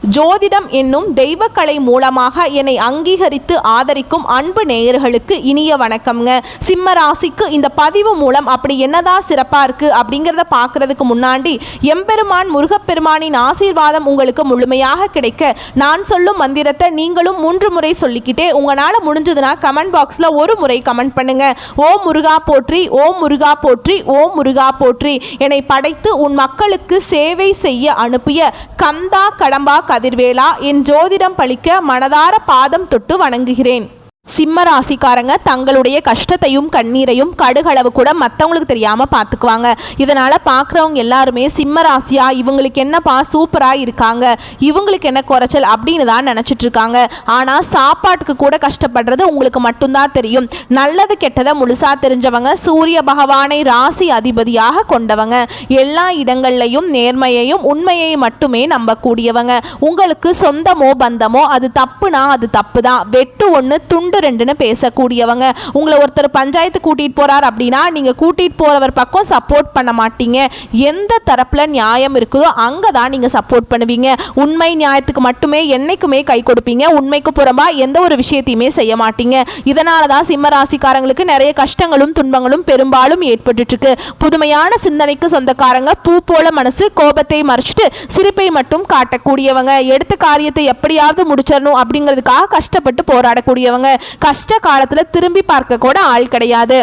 ஜோதிடம் என்னும் தெய்வக்கலை மூலமாக என்னை அங்கீகரித்து ஆதரிக்கும் அன்பு நேயர்களுக்கு இனிய வணக்கம்ங்க. சிம்ம ராசிக்கு இந்த பதிவு மூலம் அப்படி என்னதான் சிறப்பாக இருக்குது அப்படிங்கிறத பார்க்குறதுக்கு முன்னாடி எம்பெருமான் முருகப்பெருமானின் ஆசீர்வாதம் உங்களுக்கு முழுமையாக கிடைக்க நான் சொல்லும் மந்திரத்தை நீங்களும் 3 முறை சொல்லிக்கிட்டே உங்களால் முடிஞ்சதுன்னா கமெண்ட் பாக்ஸில் ஒரு முறை கமெண்ட் பண்ணுங்க. ஓம் முருகா போற்றி, ஓம் முருகா போற்றி, ஓம் முருகா போற்றி. என்னை படைத்து உன் மக்களுக்கு சேவை செய்ய அனுப்பிய கந்தா கடம்பா கதிர்வேலா என் ஜோதிடம் பழிக்க மனதார பாதம் தொட்டு வணங்குகிறேன். சிம்ம ராசிக்காரங்க தங்களுடைய கஷ்டத்தையும் கண்ணீரையும் கடுகளவு கூட மற்றவங்களுக்கு தெரியாமல் பார்த்துக்குவாங்க. இதனால் பார்க்குறவங்க எல்லாருமே சிம்ம ராசியா இவங்களுக்கு என்னப்பா சூப்பராக இருக்காங்க, இவங்களுக்கு என்ன குறைச்சல் அப்படின்னு தான் நினச்சிட்டு இருக்காங்க. ஆனால் சாப்பாட்டுக்கு கூட கஷ்டப்படுறது உங்களுக்கு மட்டும்தான் தெரியும். நல்லது கெட்டதை முழுசாக தெரிஞ்சவங்க, சூரிய பகவானை ராசி அதிபதியாக கொண்டவங்க, எல்லா இடங்கள்லையும் நேர்மையையும் உண்மையை மட்டுமே நம்பக்கூடியவங்க. உங்களுக்கு சொந்தமோ பந்தமோ அது தப்புனா அது தப்பு தான், வெட்டு ஒன்று துண்டு ரெண்டுன்னு பேசக்கூடியவங்க. உங்களை ஒருத்தர் பஞ்சாயத்து கூட்டிட்டு போறார் அப்படின்னா நீங்க கூட்டிட்டு போறவர் பக்கம் சப்போர்ட் பண்ண மாட்டீங்க. எந்த தரப்புல நியாயம் இருக்குதோ அங்கதான் நீங்க சப்போர்ட் பண்ணுவீங்க. உண்மை நியாயத்துக்கு மட்டுமே என்னைக்குமே கை கொடுப்பீங்க. உண்மைக்கு புறம்பா எந்த ஒரு விஷயத்தையுமே செய்ய மாட்டீங்க. இதனாலதான் சிம்ம ராசிக்காரங்களுக்கு நிறைய கஷ்டங்களும் துன்பங்களும் பெரும்பாலும் ஏற்பட்டு இருக்கு. புதுமையான சிந்தனைக்கு சொந்தக்காரங்க, பூ போல மனசு, கோபத்தை மறைச்சிட்டு சிரிப்பை மட்டும் காட்டக்கூடியவங்க, எடுத்த காரியத்தை எப்படியாவது முடிச்சிடணும் அப்படிங்கிறதுக்காக கஷ்டப்பட்டு போராடக்கூடியவங்க. கஷ்ட காலத்துல திரும்பி பார்க்க கூட ஆள் கிடையாது.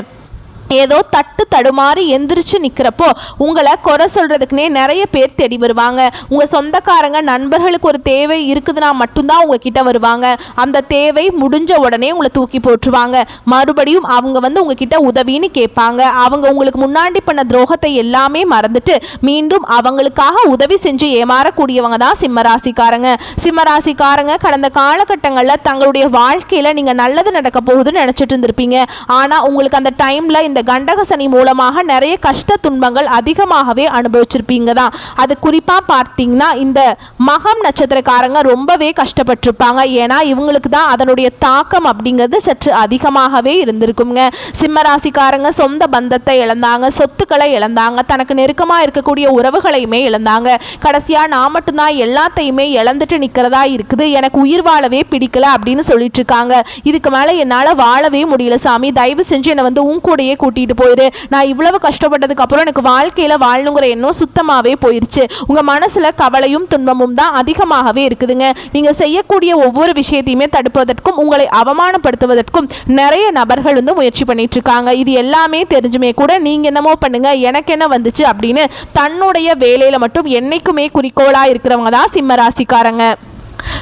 ஏதோ தட்டு தடுமாறி எந்திரிச்சு நிற்கிறப்போ உங்களை குறை சொல்கிறதுக்குனே நிறைய பேர் தேடி வருவாங்க. உங்கள் சொந்தக்காரங்க நண்பர்களுக்கு ஒரு தேவை இருக்குதுன்னா மட்டும்தான் உங்ககிட்ட வருவாங்க. அந்த தேவை முடிஞ்ச உடனே உங்களை தூக்கி போட்டுருவாங்க. மறுபடியும் அவங்க உங்ககிட்ட உதவின்னு கேட்பாங்க. அவங்க உங்களுக்கு முன்னாடி பண்ண துரோகத்தை எல்லாமே மறந்துட்டு மீண்டும் அவங்களுக்காக உதவி செஞ்சு ஏமாறக்கூடியவங்க தான் சிம்மராசிக்காரங்க. சிம்மராசிக்காரங்க கடந்த காலகட்டங்களில் தங்களுடைய வாழ்க்கையில் நீங்கள் நல்லது நடக்க போகுதுன்னு நினச்சிட்டு இருந்திருப்பீங்க. ஆனால் உங்களுக்கு அந்த டைமில் இந்த கண்டக சனி மூலமாக நிறைய கஷ்ட துன்பங்கள் அதிகமாகவே அனுபவிச்சிருப்பீங்க தான். அது குறிப்பாக பார்த்தீங்கன்னா இந்த மகம் நட்சத்திரக்காரங்க ரொம்பவே கஷ்டப்பட்டிருப்பாங்க. ஏன்னா இவங்களுக்கு தான் அதனுடைய தாக்கம் அப்படிங்கிறது சற்று அதிகமாகவே இருந்திருக்குங்க. சிம்மராசிக்காரங்க சொந்த பந்தத்தை இழந்தாங்க, சொத்துக்களை இழந்தாங்க, தனக்கு நெருக்கமாக இருக்கக்கூடிய உறவுகளையுமே இழந்தாங்க. கடைசியாக நான் மட்டும்தான் எல்லாத்தையுமே இழந்துட்டு நிற்கிறதா இருக்குது, எனக்கு உயிர் வாழவே பிடிக்கல அப்படின்னு சொல்லிட்டு இருக்காங்க. இதுக்கு மேலே என்னால் வாழவே முடியல சாமி, தயவு செஞ்சு என்னை உன் கூடையே கூட்டிட்டு போயிரு. நான் இவ்வளவு கஷ்டப்பட்டதுக்கு அப்புறம் எனக்கு வாழ்க்கையில வாழணுங்கிற எண்ணம் சுத்தமாவே போயிருச்சு. உங்க மனசுல கவலையும் துன்பமும் தான் அதிகமாகவே இருக்குதுங்க. நீங்க செய்யக்கூடிய ஒவ்வொரு விஷயத்தையுமே தடுப்பதற்கும் உங்களை அவமானப்படுத்துவதற்கும் நிறைய நபர்கள் முயற்சி பண்ணிட்டு இருக்காங்க. இது எல்லாமே தெரிஞ்சுமே கூட நீங்க என்னமோ பண்ணுங்க எனக்கு என்ன வந்துச்சு அப்படின்னு தன்னுடைய வேலையில மட்டும் என்னைக்குமே குறிக்கோளா இருக்கிறவங்க தான் சிம்ம ராசிக்காரங்க.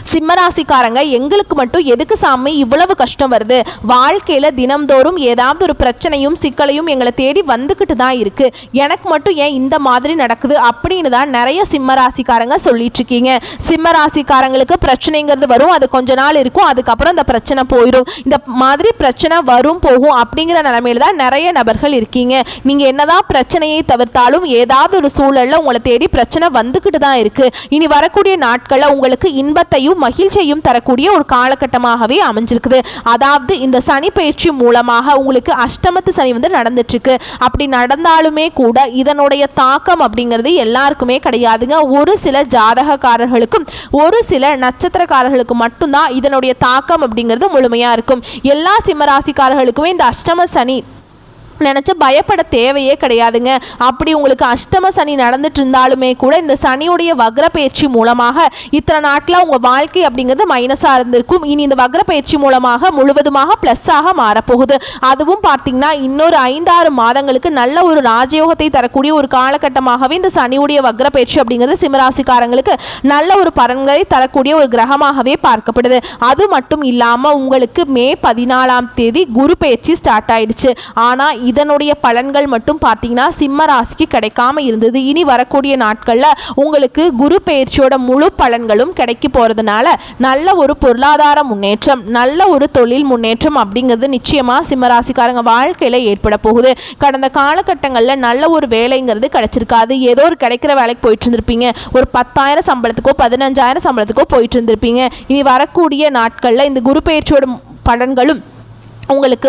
சிம்மராசிக்காரங்க எங்களுக்கு மட்டும் எதுக்கு சாமி இவ்வளவு கஷ்டம் வருது, வாழ்க்கையில் தினம்தோறும் ஏதாவது ஒரு பிரச்சனையும் சிக்கலையும் எங்களை தேடி வந்துக்கிட்டு தான் இருக்குது, எனக்கு மட்டும் ஏன் இந்த மாதிரி நடக்குது அப்படின்னு தான் நிறைய சிம்மராசிக்காரங்க சொல்லிட்டு இருக்கீங்க. சிம்மராசிக்காரங்களுக்கு பிரச்சனைங்கிறது வரும், அது கொஞ்ச நாள் இருக்கும், அதுக்கப்புறம் இந்த பிரச்சனை போயிடும். இந்த மாதிரி பிரச்சனை வரும் போகும் அப்படிங்கிற நிலைமையில தான் நிறைய நபர்கள் இருக்கீங்க. நீங்கள் என்னதான் பிரச்சனையை தவிர்த்தாலும் ஏதாவது ஒரு சூழலில் உங்களை தேடி பிரச்சனை வந்துக்கிட்டு தான் இருக்குது. இனி வரக்கூடிய நாட்களில் உங்களுக்கு இன்பத்தையும் மகிழ்ச்சியையும் தரக்கூடிய ஒரு காலகட்டமாகவே அமைஞ்சிருக்குது. அதாவது இந்த சனி பயிற்சி மூலமாக உங்களுக்கு அஷ்டமத்து சனி நடந்துட்டு இருக்கு. அப்படி நடந்தாலுமே கூட இதனுடைய தாக்கம் அப்படிங்கிறது எல்லாருக்குமே கிடையாதுங்க. ஒரு சில ஜாதகக்காரர்களுக்கும் ஒரு சில நட்சத்திரக்காரர்களுக்கு மட்டும்தான் இதனுடைய தாக்கம் அப்படிங்கிறது முழுமையா இருக்கும். எல்லா சிம்மராசிக்காரர்களுக்குமே இந்த அஷ்டம சனி நினச்சி பயப்பட தேவையே கிடையாதுங்க. அப்படி உங்களுக்கு அஷ்டம சனி நடந்துட்டு இருந்தாலுமே கூட இந்த சனியுடைய வக்ர பயிற்சி மூலமாக இத்தனை நாட்டில் உங்கள் வாழ்க்கை அப்படிங்கிறது மைனஸாக இருந்திருக்கும். இனி இந்த வக்ர பயிற்சி மூலமாக முழுவதுமாக ப்ளஸ்ஸாக மாறப்போகுது. அதுவும் பார்த்தீங்கன்னா இன்னொரு 5-6 மாதங்களுக்கு நல்ல ஒரு ராஜயோகத்தை தரக்கூடிய ஒரு காலகட்டமாகவே இந்த சனியுடைய வக்ர பயிற்சி அப்படிங்கிறது சிம்மராசிக்காரங்களுக்கு நல்ல ஒரு பலன்களை தரக்கூடிய ஒரு கிரகமாகவே பார்க்கப்படுது. அது மட்டும் இல்லாமல் உங்களுக்கு மே 14ஆம் தேதி குரு பயிற்சி ஸ்டார்ட் ஆயிடுச்சு. ஆனால் இதனுடைய பலன்கள் மட்டும் பார்த்தீங்கன்னா சிம்ம ராசிக்கு கிடைக்காம இருந்தது. இனி வரக்கூடிய நாட்களில் உங்களுக்கு குரு பயிற்சியோட முழு பலன்களும் கிடைக்க போகிறதுனால நல்ல ஒரு பொருளாதார முன்னேற்றம், நல்ல ஒரு தொழில் முன்னேற்றம் அப்படிங்கிறது நிச்சயமாக சிம்ம ராசிக்காரங்க வாழ்க்கையில் ஏற்பட போகுது. கடந்த காலகட்டங்களில் நல்ல ஒரு வேலைங்கிறது கிடைச்சிருக்காது. ஏதோ ஒரு கிடைக்கிற வேலைக்கு போயிட்டு இருந்திருப்பீங்க. ஒரு 10,000 சம்பளத்துக்கோ 15,000 சம்பளத்துக்கோ போயிட்டு இருந்திருப்பீங்க. இனி வரக்கூடிய நாட்களில் இந்த குரு பயிற்சியோட பலன்களும் உங்களுக்கு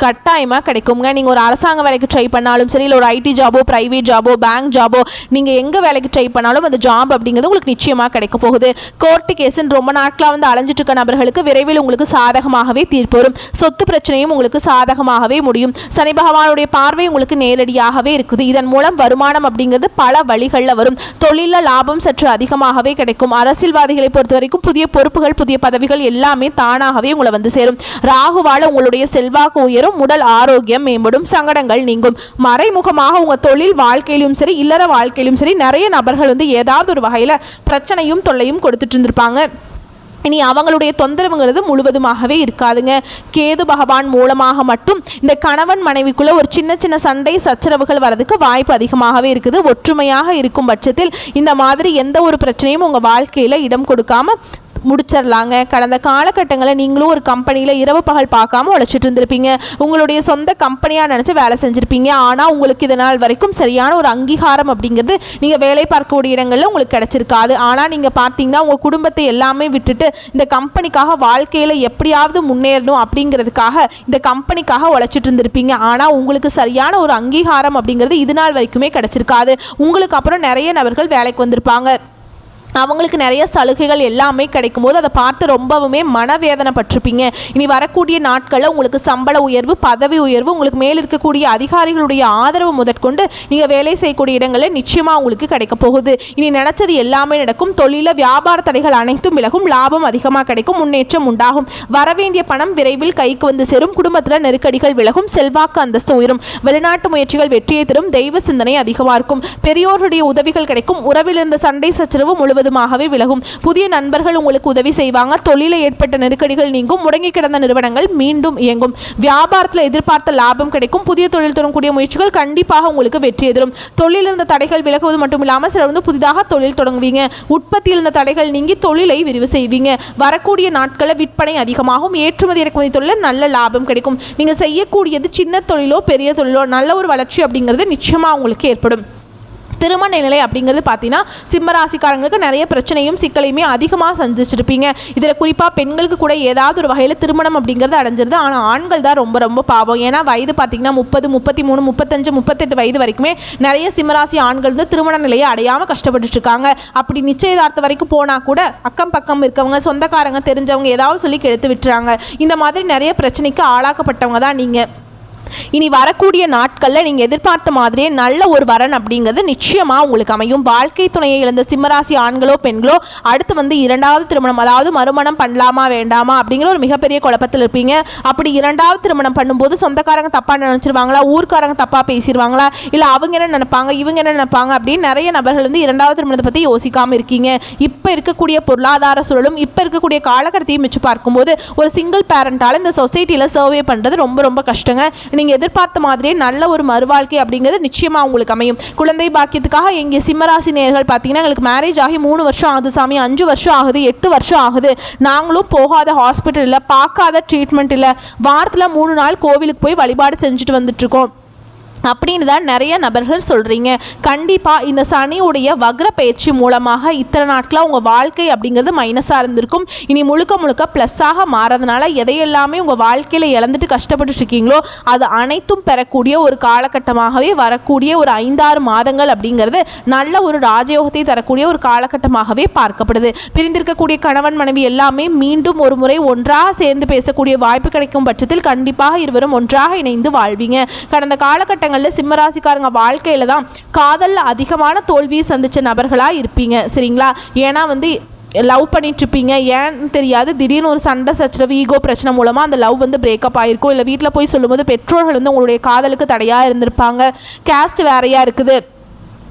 கட்டாயமாக கிடைக்குங்க. நீங்கள் ஒரு அரசாங்க வேலைக்கு ட்ரை பண்ணாலும் சரி, இல்லை ஒரு ஐடி ஜாபோ, ப்ரைவேட் ஜாபோ, பேங்க் ஜாபோ, நீங்கள் எங்கே வேலைக்கு ட்ரை பண்ணாலும் அந்த ஜாப் அப்படிங்கிறது உங்களுக்கு நிச்சயமாக கிடைக்க போகுது. கோர்ட்டு கேஸுன்னு ரொம்ப நாட்களாக வந்து அலைஞ்சிட்டு இருக்க நபர்களுக்கு விரைவில் உங்களுக்கு சாதகமாகவே தீர்ப்பு வரும். சொத்து பிரச்சனையும் உங்களுக்கு சாதகமாகவே முடியும். சனி பகவானுடைய பார்வை உங்களுக்கு நேரடியாகவே இருக்குது. இதன் மூலம் வருமானம் அப்படிங்கிறது பல வழிகளில் வரும். தொழிலில் லாபம் சற்று அதிகமாகவே கிடைக்கும். அரசியல்வாதிகளை பொறுத்த வரைக்கும் புதிய பொறுப்புகள், புதிய பதவிகள் எல்லாமே தானாகவே உங்களை வந்து சேரும். ராகுவால உங்களுடைய செல்வாக்கு உயரும், உடல் ஆரோக்கியம் மேம்படும், சங்கடங்கள் நீங்கும். மறைமுகமாக உங்கள் தொழில் வாழ்க்கையிலும் சரி, இல்லற வாழ்க்கையிலும் சரி, நிறைய நபர்கள் வந்து ஏதாவது ஒரு வகையில் பிரச்சனையும் தொல்லையும் கொடுத்துட்டு இருந்திருப்பாங்க. இனி அவங்களுடைய தொந்தரவுங்கிறது முழுவதுமாகவே இருக்காதுங்க. கேது பகவான் மூலமாக மட்டும் இந்த கணவன் மனைவிக்குள்ள ஒரு சின்ன சின்ன சண்டை சச்சரவுகள் வரதுக்கு வாய்ப்பு அதிகமாகவே இருக்குது. ஒற்றுமையாக இருக்கும் பட்சத்தில் இந்த மாதிரி எந்த ஒரு பிரச்சனையும் உங்கள் வாழ்க்கையில் இடம் கொடுக்காம முடிச்சிடலாங்க. கடந்த காலகட்டங்களில் நீங்களும் ஒரு கம்பெனியில் இரவு பகல் பார்க்காம உழைச்சிட்டு இருந்திருப்பீங்க. உங்களுடைய சொந்த கம்பெனியாக நினச்சி வேலை செஞ்சுருப்பீங்க. ஆனால் உங்களுக்கு இதனால் வரைக்கும் சரியான ஒரு அங்கீகாரம் அப்படிங்கிறது நீங்கள் வேலை பார்க்கக்கூடிய இடங்களில் உங்களுக்கு கிடச்சிருக்காது. ஆனால் நீங்கள் பார்த்தீங்கன்னா உங்கள் குடும்பத்தை எல்லாமே விட்டுட்டு இந்த கம்பெனிக்காக வாழ்க்கையில் எப்படியாவது முன்னேறணும் அப்படிங்கிறதுக்காக இந்த கம்பெனிக்காக உழைச்சிட்டு இருந்திருப்பீங்க. ஆனால் உங்களுக்கு சரியான ஒரு அங்கீகாரம் அப்படிங்கிறது இது நாள் வரைக்குமே கிடச்சிருக்காது. உங்களுக்கு அப்புறம் நிறைய நபர்கள் வேலைக்கு வந்திருப்பாங்க. அவங்களுக்கு நிறைய சலுகைகள் எல்லாமே கிடைக்கும் போது அதை பார்த்து ரொம்பவுமே மனவேதனைப்பட்டிருப்பீங்க. இனி வரக்கூடிய நாட்களில் உங்களுக்கு சம்பள உயர்வு, பதவி உயர்வு, உங்களுக்கு மேல் இருக்கக்கூடிய அதிகாரிகளுடைய ஆதரவு முதற்கொண்டு நீங்கள் வேலை செய்யக்கூடிய இடங்களில் நிச்சயமாக உங்களுக்கு கிடைக்க போகுது. இனி நினச்சது எல்லாமே நடக்கும். தொழில வியாபார தடைகள் அனைத்தும் விலகும். லாபம் அதிகமாக கிடைக்கும். முன்னேற்றம் உண்டாகும். வரவேண்டிய பணம் விரைவில் கைக்கு வந்து சேரும். குடும்பத்தில் நெருக்கடிகள் விலகும். செல்வாக்கு அந்தஸ்து உயரும். வெளிநாட்டு முயற்சிகள் வெற்றியை தரும். தெய்வ சிந்தனை அதிகமாக இருக்கும். பெரியோருடைய உதவிகள் கிடைக்கும். உறவில் இருந்த சண்டை சச்சரவு முழுவதுமாகவே விலகும். புதிய நண்பர்கள் உங்களுக்கு உதவி செய்வாங்க. தொழிலில் ஏற்பட்ட நெருக்கடிகள் நீங்கும். முடங்கி கிடந்த நிறுவனங்கள் மீண்டும் இயங்கும். வியாபாரத்தில் எதிர்பார்த்த லாபம் கிடைக்கும். புதிய தொழில் தொடங்கக்கூடிய முயற்சிகள் கண்டிப்பாக உங்களுக்கு வெற்றி எதிரும். தொழில் இருந்த தடைகள் விலகுவது மட்டும் இல்லாமல் சிலர் வந்து புதிதாக தொழில் தொடங்குவீங்க. உற்பத்தியில் இருந்த தடைகள் நீங்கி தொழிலை விரிவு செய்வீங்க. வரக்கூடிய நாட்களில் விற்பனை அதிகமாகும். ஏற்றுமதி இறக்குமதி தொழில் நல்ல லாபம் கிடைக்கும். நீங்கள் செய்யக்கூடியது சின்ன தொழிலோ பெரிய தொழிலோ நல்ல ஒரு வளர்ச்சி அப்படிங்கிறது நிச்சயமாக உங்களுக்கு ஏற்படும். திருமண நிலை அப்படிங்கிறது பார்த்தீங்கன்னா சிம்மராசிக்காரங்களுக்கு நிறைய பிரச்சனையும் சிக்கலையுமே அதிகமாக சந்திச்சிருப்பீங்க. இதில் குறிப்பாக பெண்களுக்கு கூட ஏதாவது ஒரு வகையில் திருமணம் அப்படிங்கிறது அடைஞ்சிருது. ஆனால் ஆண்கள் தான் ரொம்ப ரொம்ப பாவம். ஏன்னா வயது பார்த்தீங்கன்னா 30, 33, 35, 38 வயது வரைக்குமே நிறைய சிம்மராசி ஆண்கள் வந்து திருமண நிலையை அடையாமல் கஷ்டப்பட்டுட்டு இருக்காங்க. அப்படி நிச்சயதார்த்தம் வரைக்கும் போனால் கூட அக்கம் பக்கம் இருக்கவங்க, சொந்தக்காரங்க, தெரிஞ்சவங்க ஏதாவது சொல்லி கெடுத்து விட்டுறாங்க. இந்த மாதிரி நிறைய பிரச்சனைக்கு ஆளாக்கப்பட்டவங்க தான் நீங்கள். இனி வரக்கூடிய நாட்களில் நீங்கள் எதிர்பார்த்த மாதிரியே நல்ல ஒரு வரன் அப்படிங்கிறது நிச்சயமாக உங்களுக்கு அமையும். வாழ்க்கை துணையை இழந்த சிம்மராசி ஆண்களோ பெண்களோ அடுத்து வந்து இரண்டாவது திருமணம், அதாவது மறுமணம் பண்ணலாமா வேண்டாமா அப்படிங்கிற ஒரு மிகப்பெரிய குழப்பத்தில் இருப்பீங்க. அப்படி இரண்டாவது திருமணம் பண்ணும்போது சொந்தக்காரங்க தப்பாக நினச்சிருவாங்களா, ஊர்க்காரங்க தப்பாக பேசிடுவாங்களா, இல்லை அவங்க என்ன நினைப்பாங்க, இவங்க என்ன நினைப்பாங்க அப்படின்னு நிறைய நபர்கள் வந்து இரண்டாவது திருமணத்தை பற்றி யோசிக்காமல் இருக்கீங்க. இப்போ இருக்கக்கூடிய பொருளாதார சூழலும் இப்போ இருக்கக்கூடிய காலகட்டத்தையும் வச்சு பார்க்கும்போது ஒரு சிங்கிள் பேரண்டால் இந்த சொசைட்டியில் சர்வே பண்ணுறது ரொம்ப ரொம்ப கஷ்டங்க. நீங்கள் எதிர்பார்த்த மாதிரியே நல்ல ஒரு மறுவாழ்க்கை அப்படிங்கிறது நிச்சயமாக உங்களுக்கு அமையும். குழந்தை பாக்கியத்துக்காக எங்கள் சிம்மராசி நேயர்கள் பார்த்தீங்கன்னா எங்களுக்கு மேரேஜ் ஆகி 3 வருஷம் ஆகுது சாமி, 5 வருஷம் ஆகுது, 8 வருஷம் ஆகுது, நாங்களும் போகாத ஹாஸ்பிட்டல் இல்லை, பார்க்காத ட்ரீட்மெண்ட் இல்லை, வாரத்தில் 3 நாள் கோவிலுக்கு போய் வழிபாடு செஞ்சுட்டு வந்துட்டுருக்கோம் அப்படின்னு தான் நிறைய நபர்கள் சொல்கிறீங்க. கண்டிப்பாக இந்த சனியுடைய வக்ர பயிற்சி மூலமாக இத்தனை நாட்களாக உங்கள் வாழ்க்கை அப்படிங்கிறது மைனஸாக இருந்திருக்கும். இனி முழுக்க முழுக்க ப்ளஸ்ஸாக மாறதுனால எதையெல்லாமே உங்கள் வாழ்க்கையில் இழந்துட்டு கஷ்டப்பட்டு இருக்கீங்களோ அது அனைத்தும் பெறக்கூடிய ஒரு காலகட்டமாகவே வரக்கூடிய ஒரு 5-6 மாதங்கள் அப்படிங்கிறது நல்ல ஒரு ராஜயோகத்தை தரக்கூடிய ஒரு காலகட்டமாகவே பார்க்கப்படுது. பிரிந்திருக்கக்கூடிய கணவன் மனைவி எல்லாமே மீண்டும் ஒரு முறை ஒன்றாக சேர்ந்து பேசக்கூடிய வாய்ப்பு கிடைக்கும் பட்சத்தில் கண்டிப்பாக இருவரும் ஒன்றாக இணைந்து வாழ்வீங்க. கடந்த காலகட்ட சிம்மராசிக்காரங்க வாழ்க்கையில தான் காதல்ல அதிகமான தோல்வியை சந்திச்ச நபர்களா இருப்பீங்க. சரிங்களா? ஏன்னா வந்து லவ் பண்ணிட்டு இருப்பீங்க, ஏன்னு தெரியாது, திடீர்னு ஒரு சண்டை சச்சரவு, ஈகோ பிரச்சனை மூலமாக அந்த லவ் வந்து பிரேக்கப் ஆகிருக்கும். இல்லை வீட்டில் போய் சொல்லும்போது பெற்றோர்கள் வந்து உங்களுடைய காதலுக்கு தடையாக இருந்திருப்பாங்க. கேஸ்ட் வேறையாக இருக்குது,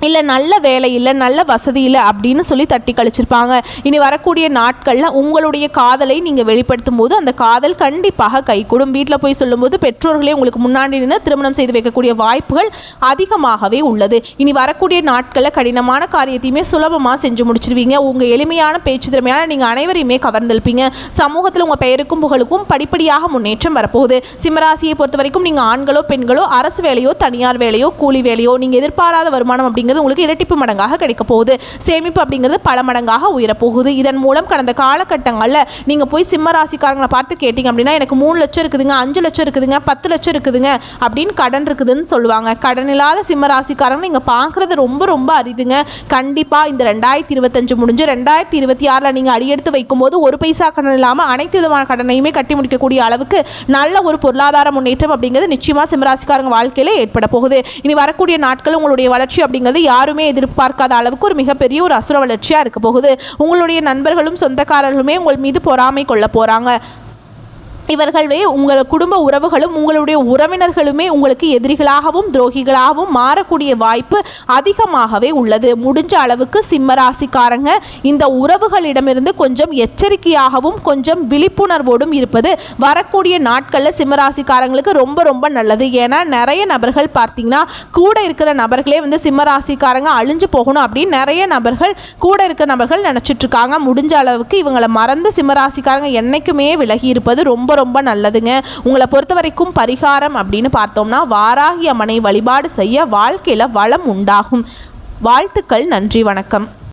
இல்லை நல்ல வேலை இல்லை, நல்ல வசதி இல்லை அப்படின்னு சொல்லி தட்டி கழிச்சிருப்பாங்க. இனி வரக்கூடிய நாட்களில் உங்களுடைய காதலை நீங்கள் வெளிப்படுத்தும் போது அந்த காதல் கண்டிப்பாக கைகூடும். வீட்டில் போய் சொல்லும்போது பெற்றோர்களே உங்களுக்கு முன்னாடி நின்று திருமணம் செய்து வைக்கக்கூடிய வாய்ப்புகள் அதிகமாகவே உள்ளது. இனி வரக்கூடிய நாட்களில் கடினமான காரியத்தையுமே சுலபமாக செஞ்சு முடிச்சிருவீங்க. உங்கள் எளிமையான பேச்சு திறமையான நீங்கள் அனைவரையுமே கவர்ந்திருப்பீங்க. சமூகத்தில் உங்கள் பெயருக்கும் புகழுக்கும் படிப்படியாக முன்னேற்றம் வரப்போகுது. சிம்மராசியை பொறுத்த வரைக்கும் நீங்கள் ஆண்களோ பெண்களோ அரசு வேலையோ தனியார் வேலையோ கூலி வேலையோ நீங்கள் எதிர்பாராத வருமானம் அப்படிங்க அப்படிங்கிறது உங்களுக்கு இரட்டிப்பு மடங்காக கிடைக்க போகுது. சேமிப்பு அப்படிங்கிறது பல மடங்காக உயரப்போகுது. இதன் மூலம் கடந்த காலகட்டங்களில் நீங்கள் போய் சிம்ம ராசிக்காரங்களை பார்த்து கேட்டிங்க அப்படின்னா எனக்கு 3 லட்சம் இருக்குதுங்க, 5 லட்சம் இருக்குதுங்க, 10 லட்சம் இருக்குதுங்க அப்படின்னு கடன் இருக்குதுன்னு சொல்லுவாங்க. கடன் இல்லாத சிம்ம ராசிக்காரங்க நீங்கள் பார்க்குறது ரொம்ப ரொம்ப அரிதுங்க. கண்டிப்பாக இந்த 2025 முடிஞ்சு 2026 நீங்கள் அடியெடுத்து வைக்கும்போது ஒரு பைசா கடன் இல்லாமல் அனைத்து விதமான கடனையுமே கட்டி முடிக்கக்கூடிய அளவுக்கு நல்ல ஒரு பொருளாதார முன்னேற்றம் அப்படிங்கிறது நிச்சயமாக சிம்மராசிக்காரங்க வாழ்க்கையில் ஏற்பட போகுது. இனி வரக்கூடிய நாட்கள் உங்களுடைய வளர்ச்சி அப்படிங்கிறது யாருமே எதிர்பார்க்காத அளவுக்கு ஒரு மிகப்பெரிய ஒரு அசுர வளர்ச்சியாக இருக்க போகுது. உங்களுடைய நண்பர்களும் சொந்தக்காரர்களுமே உங்கள் மீது பொறாமை கொள்ள போகிறாங்க. இவர்களே உங்கள் குடும்ப உறவுகளும் உங்களுடைய உறவினர்களுமே உங்களுக்கு எதிரிகளாகவும் துரோகிகளாகவும் மாறக்கூடிய வாய்ப்பு அதிகமாகவே உள்ளது. முடிஞ்ச அளவுக்கு சிம்மராசிக்காரங்க இந்த உறவுகளிடமிருந்து கொஞ்சம் எச்சரிக்கையாகவும் கொஞ்சம் விழிப்புணர்வோடும் இருப்பது வரக்கூடிய நாட்களில் சிம்மராசிக்காரங்களுக்கு ரொம்ப ரொம்ப நல்லது. ஏன்னா நிறைய நபர்கள் பார்த்தீங்கன்னா கூட இருக்கிற நபர்களே சிம்மராசிக்காரங்க அழிஞ்சு போகணும் அப்படின்னு நிறைய நபர்கள் கூட இருக்கிற நபர்கள் நினச்சிட்டு இருக்காங்க. முடிஞ்ச அளவுக்கு இவங்களை மறந்து சிம்மராசிக்காரங்க என்னைக்குமே விலகி இருப்பது ரொம்ப ரொம்ப நல்லதுங்க. உங்களை பொறுத்த வரைக்கும் பரிகாரம் அப்படின்னு பார்த்தோம்னா வாராகி அம்மனை வழிபாடு செய்ய வாழ்க்கையில் வளம் உண்டாகும். வாழ்த்துக்கள். நன்றி. வணக்கம்.